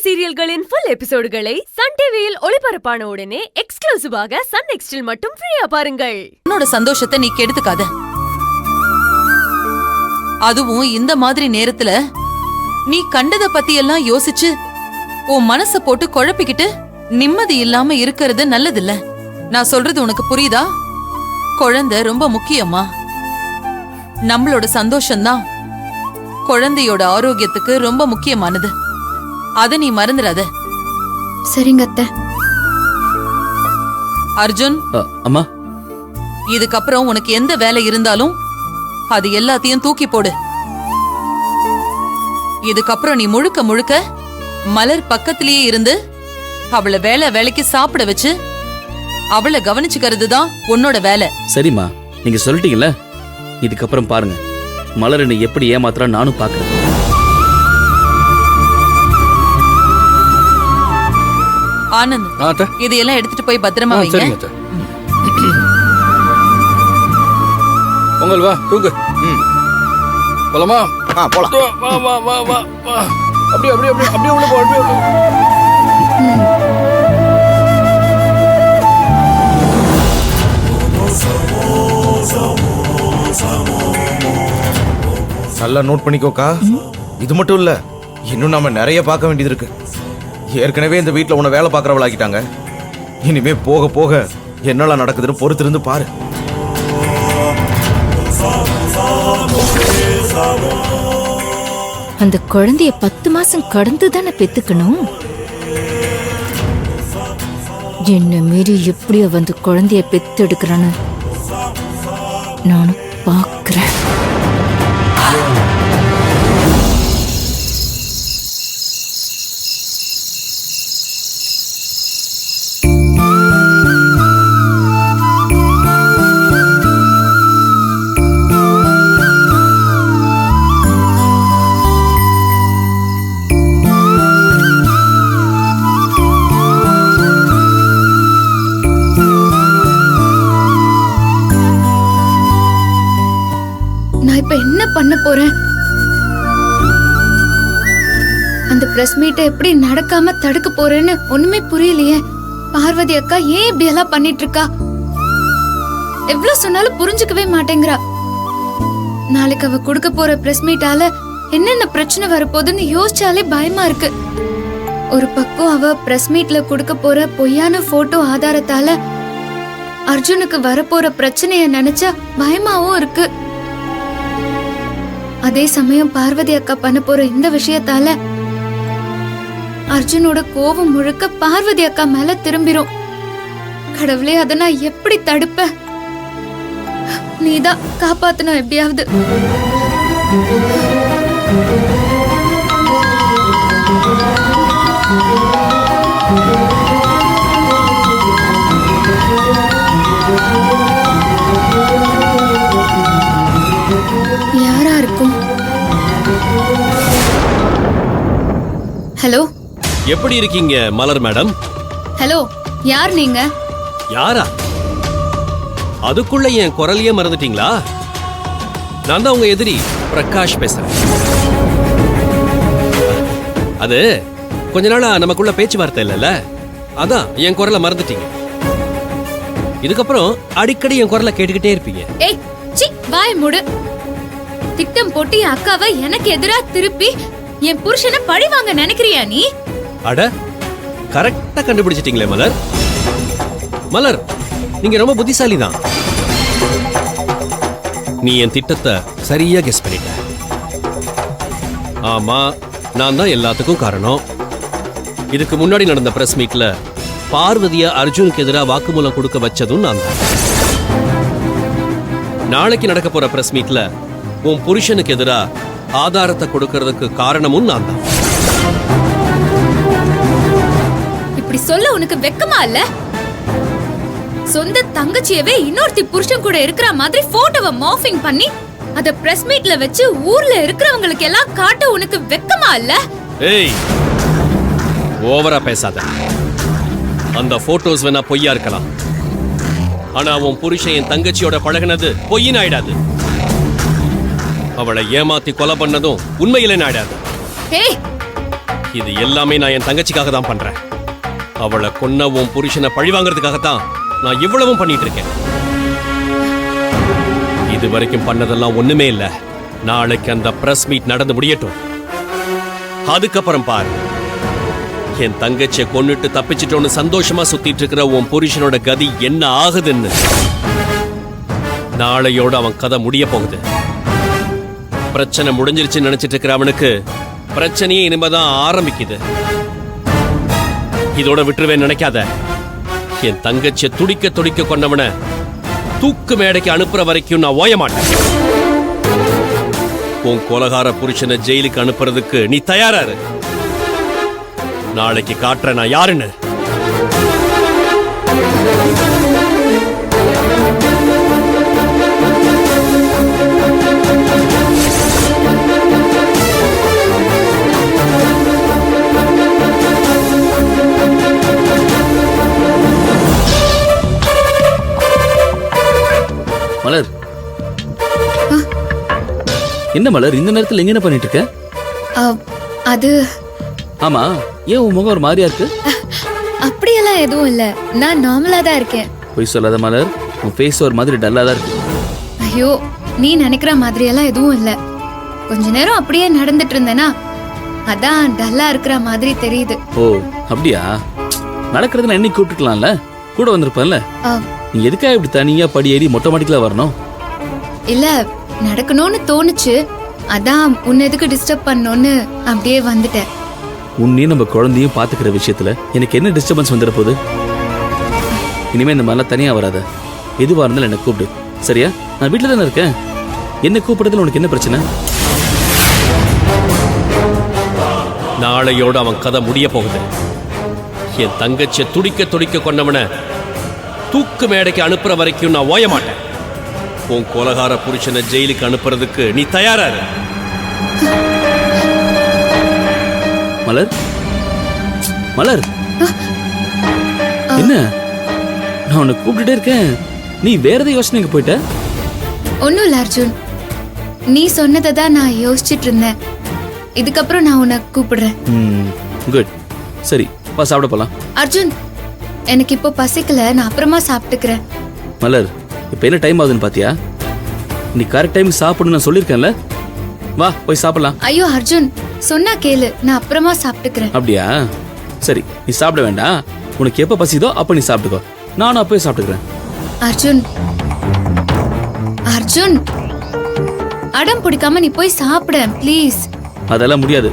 சீரியல்களின் full எபிசோடுகளை Sun டிவியில் ஒளிபரப்பான உடனே எக்ஸ்க்ளூசிவாக சன் நெக்ஸ்டில் மட்டும் ஃப்ரீயா பாருங்கள். உன்னோட சந்தோஷத்தை நீ கெடுத்துக்காத. அதுவும் இந்த மாதிரி நேரத்துல நீ கண்டத பத்தி எல்லாம் யோசிச்சு உன் மனச போட்டு குழப்பிக்கிட்டு நிம்மதி இல்லாம இருக்கிறது நல்லதில்ல. நான் சொல்றது உனக்கு புரியுதா? குழந்தை ரொம்ப முக்கியமா. நம்மளோட சந்தோஷம்தான் குழந்தையோட ஆரோக்கியத்துக்கு ரொம்ப முக்கியமானது. அத நீ மறந்துடாத. சரிங்க அத்தை. அர்ஜுன், அம்மா, இதுக்கப்புறம் உனக்கு எந்த வேலை இருந்தாலும் அது எல்லாத்தையும் தூக்கி போடு. இதுக்கப்புறம் நீ முழுக்க முழுக்க மலர் பக்கத்திலேயே இருந்து அவளை வேலைக்கு சாப்பிட வச்சு அவளை கவனிச்சுக்கிறது தான் உன்னோட வேலை. சரிம்மா, நீங்க சொல்லிட்டீங்கல்ல, இதுக்கப்புறம் பாருங்க மலர் நீ எப்படி ஏமாத்துறா நானும் பாக்குறேன். ஆனந்த், இதையெல்லாம் எடுத்துட்டு போய் பத்திரமா வைங்க. பொங்கல் வா, தூக்கு. போலாமா? போலாம். வா வா வா வா வா. அப்படியே அப்படியே அப்படியே அப்படியே உள்ள போ, அப்படியே உள்ள. நல்லா நோட் பண்ணிக்கோக்கா. இது மட்டும் இல்ல, இன்னும் நாம நிறைய பார்க்க வேண்டியது இருக்கு. ஏற்கனவே இந்த வீட்டுல உன்னை வேலை பார்க்கறவளாக்கிட்டாங்க. இனிமே போக போக என்னெல்லாம் நடக்குதுன்னு பொறுத்திருந்து பாரு. அந்த குழந்தைய 10 மாசம் கடந்து தானே பெத்துக்கணும். என்ன மீறி எப்படியோ வந்து குழந்தைய பெத்து எடுக்கிறான்னு நானும் பாக்குறேன். இப்ப என்ன பண்ண போறேன்? அந்த பிரஸ் மீட்டை எப்படி நடக்காம தடுக்க போறேன்னு ஒண்ணுமே புரியலையே. பார்வதி அக்கா ஏன் இப்படி எல்லாம் பண்ணிட்டு இருக்கா? எவ்வளவு சொன்னாலும் புரிஞ்சுக்கவே மாட்டேங்கிறா. நாளைக்கு அவ கொடுக்க போற பிரஸ் மீட்டால என்னென்ன பிரச்சனை வரப்போகுதுன்னு யோசிச்சாலே பயமா இருக்கு. ஒரு பக்கம் அவ பிரஸ் மீட்ல கொடுக்க போற பொய்யான போட்டோ ஆதாரத்தால அர்ஜுனுக்கு வரப்போற பிரச்சனைய நினைச்சா பயமாவும் இருக்கு. அதே சமயம் பார்வதி அக்கா பண்ண போற இந்த விஷயத்தால அர்ஜுனோட கோபம் முழுக்க பார்வதி அக்கா மேல திரும்பிரும். கடவுளே, அத நான் எப்படி தடுப்ப? நீதான் காப்பாத்தணும் எப்படியாவது. யாரா இருக்கும்? ஹலோ, எப்படி இருக்கீங்க மலர் மேடம்? ஹலோ, யார் நீங்க? யாரா? அதுக்குள்ள என் குரலையே மறந்துட்டீங்களா? நான் தான் உங்க எதிரி பிரகாஷ் பேசுறேன். அது கொஞ்ச நாளா நமக்குள்ள பேச்சுவார்த்தை இல்லைல்ல, அதான் என் குரலை மறந்துட்டீங்க. இதுக்கப்புறம் அடிக்கடி என் குரலை கேட்டுக்கிட்டே இருப்பீங்க. ஏய், சி, வாய் மூடு. திட்டம் போட்டு என் அக்காவை எனக்கு எதிரா திருப்பி என் புருஷனை பழி வாங்க நினைக்கிறியா நீ? அட, கரெக்டா கண்டுபிடிச்சிட்டீங்களே மலர். மலர், நீங்க ரொம்ப புத்திசாலி தான். நீ என் திட்டத்தை சரியா கெஸ் பண்ணிட்ட. ஆமா, நான் தான் எல்லாத்துக்கும் காரணம். இதுக்கு முன்னாடி நடந்த பிரஸ் மீட்ல பார்வதியா அர்ஜுனுக்கு எதிராக வாக்குமூலம் கொடுக்க வச்சதும் நான் தான். நாளைக்கு நடக்க போற பிரஸ் மீட்ல உன் புருஷனுக்கு எதிராக ஆதாரத்தை கொடுக்கறதுக்கு காரணமும் நான் தான். இப்படி சொல்ல உனக்கு வெக்கமா இல்ல? சொந்த தங்கச்சியவே இன்னொருத்தி புருஷன் கூட இருக்கிற மாதிரி போட்டோவை மார்பிங் பண்ணி அத பிரஸ் மீட்ல வச்சு ஊர்ல இருக்கிறவங்களுக்கு எல்லாம் காட்ட உனக்கு வெக்கமா இல்ல? ஏய், ஓவரா பேசாத. அந்த போட்டோஸ் வேணா பொய்யா இருக்கலாம், ஆனா உன் புருஷன் என் தங்கச்சியோட பழகினது பொய்யின் ஆயிடாது. அவளை ஏமாத்தி கொலை பண்ணதும் உண்மையிலே ஆயிடாது. இது எல்லாமே நான் என் தங்கச்சிக்காக தான் பண்றேன். அவளை கொன்ன உன் புருஷனை பழிவாங்கிறதுக்காகத்தான் நான் இவ்வளவும் பண்ணிட்டு இருக்கேன். இது வரைக்கும் பண்ணதெல்லாம் ஒண்ணுமே இல்ல. நாளைக்கு அந்த பிரஸ் மீட் நடந்து முடியட்டும். அதுக்கப்புறம் பாரு, என் தங்கச்சியை கொன்னுட்டு தப்பிச்சிட்டோன்னு சந்தோஷமா சுத்திட்டு இருக்கிற உன் புருஷனோட கதி என்ன ஆகுதுன்னு. நாளையோட அவன் கதை முடிய போகுது. பிரச்சனை முடிஞ்சிருச்சுன்னு நினைச்சிட்டு இருக்கிற அவனுக்கு பிரச்சனையே இனிமேதான் ஆரம்பிக்குது. இதோட விட்டுருவேன் நினைக்காத. என் தங்கச்சியை துடிக்க துடிக்க கொண்டவனை தூக்கு மேடைக்கு அனுப்புற வரைக்கும் நான் ஓய மாட்டேன். உன் கொலகார புருஷனை ஜெயிலுக்கு அனுப்புறதுக்கு நீ தயாரா இரு. நாளைக்கு காட்டுற நான் யாருன்னு. மலர், என்ன மலர் இந்த நேரத்தில் எங்க என்ன பண்ணிட்டு இருக்க? அது ஆமா, ஏன் உன் முகம் ஒரு மாதிரியா இருக்கு? அப்படியெல்லாம் எதுவும் இல்ல, நான் நார்மலா தான் இருக்கேன். பொய் சொல்லாத மலர், உன் ஃபேஸ் ஒரு மாதிரி டல்லா தான் இருக்கு. ஐயோ, நீ நினைக்கிற மாதிரி எல்லாம் எதுவும் இல்ல. கொஞ்ச நேரம் அப்படியே நடந்துட்டு இருந்தேனா, அதான் டல்லா இருக்கிற மாதிரி தெரியுது. ஓ அப்படியா? நடக்கிறதுல என்னை கூப்பிட்டுக்கலாம்ல, கூட வந்திருப்பேன்ல. நீ எதுக்காக இப்படி தனியா படி ஏறி மொட்டை மாடிக்கல வரணும்? இல்ல, நடக்கணும்னு தோணுச்சு, அதான் உன்னை எதுக்கு டிஸ்டர்ப் பண்ணோன்னு அப்படியே வந்துட்டேன். உன்னையும் நம்ம குழந்தையும் பாத்துக்கிற விஷயத்துல எனக்கு என்ன டிஸ்டர்பன்ஸ் வந்துட போகுது? இனிமே இந்த மாதிரிலாம் தனியா வராத. எதுவா இருந்தாலும் என்ன கூப்பிடு, சரியா? நான் வீட்டுல தானே இருக்கேன். என்ன கூப்பிடுறதுல உனக்கு என்ன பிரச்சனை? நாளையோட அவன் கதை முடிய போகுது. என் தங்கச்சியை துடிக்க துடிக்க கொண்டவனை தூக்கு மேடைக்கு அனுப்புற வரைக்கும் நான் ஓய மாட்டேன். உன் கொலகார புருஷனை ஜெயிலுக்கு அனுப்புறதுக்கு நீ தயாரா இரு. மலர், மலர், என்ன? நான் உன்னை கூப்பிட்டுட்டே இருக்கேன், நீ வேற ஏதாவது யோசனைக்கு போயிட்ட? ஒன்னும் இல்ல அர்ஜுன், நீ சொன்னதை தான் நான் யோசிச்சுட்டு இருந்தேன். இதுக்கப்புறம் நான் உன்னை கூப்பிடுறேன். குட். சரி, வா சாப்பிட போலாம். அர்ஜுன், எனக்கு இப்போ பசிக்கல, நான் அப்புறமா சாப்பிட்டுக்கிறேன். மலர், இப்ப என்ன டைம் ஆகுதுன்னு பாத்தியா? நீ கரெக்ட் டைம் சாப்பிடணும்னு நான் சொல்லியிருக்கேன்ல. வா போய் சாப்பிடலாம். ஐயோ அர்ஜுன், சொன்னா கேளு, நான் அப்புறமா சாப்பிட்டுக்கிறேன். அப்படியா? சரி, நீ சாப்பிட வேண்டாம். உனக்கு எப்ப பசிதோ அப்ப நீ சாப்பிட்டுக்கோ, நானும் அப்பவே சாப்பிட்டுக்கிறேன். அர்ஜுன், அர்ஜுன், அடம் பிடிக்காம நீ போய் சாப்பிட ப்ளீஸ். அதெல்லாம் முடியாது.